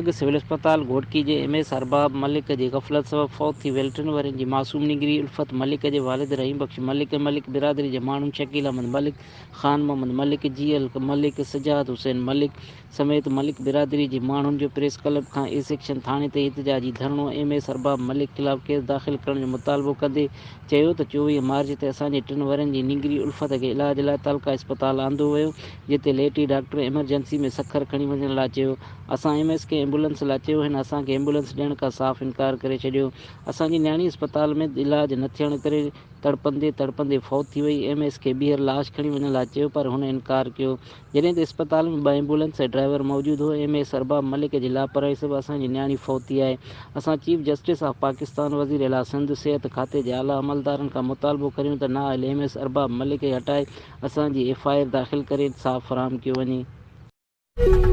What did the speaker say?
अॻु सिविल अस्पताल घोटकी जे MS ارباب मलिक जी ग़फ़लत सबबि फ़ौत थी वियल 3 वरनि जी मासूम निंगरी उल्फत मलिक जे वालिद रहीम बख़्श मलिक बिरादरी जे माण्हुनि शकील अहमद मलिक, ख़ान मोहम्मद मलिक, जीएल मलिक, सजाद हुसैन मलिक समेत मलिक बिरादरी जे माण्हुनि जो प्रेस क्लब खां A सेक्शन थाणे ते एहतिजाजी धरणो MS ارباب मलिक ख़िलाफ़ केस दाख़िल करण जो मुतालबो कंदे चयो त 24 मार्च ते असांजे 3 वरनि जी निंगरी उल्फत खे इलाज लाइ तालका अस्पताल आंदो वियो, जिते लेटी डॉक्टर एमरजेंसी में सखर खणी वञण लाइ चयो। असां MS खे एम्बुलेंस लाइ चयो, हिन असांखे एम्बुलेंस ॾियण खां साफ़ इनकार करे छॾियो। असांजी न्याणी अस्पताल में इलाज न थियण करे तड़पंदे फ़ौत थी वई। MS खे ॿीहर लाश खणी वञण लाइ चयो, पर हुन इनकार कयो। जॾहिं त अस्पताल में 2 एम्बुलेंस ऐं ड्राइवर मौजूदु हो। MS ارباب मलिक जी लापरवाही सबबि असांजी न्याणी फ़ौत थी आहे। असां चीफ जस्टिस ऑफ पाकिस्तान, वज़ीर आला सिंध, सिहत खाते जे आला अमलदारनि खां मुतालबो करियूं त नाअहल MS ارباب मलिक खे हटाए असांजी FIR दाख़िल करे इंसाफ़ फ़राहम कयो वञे।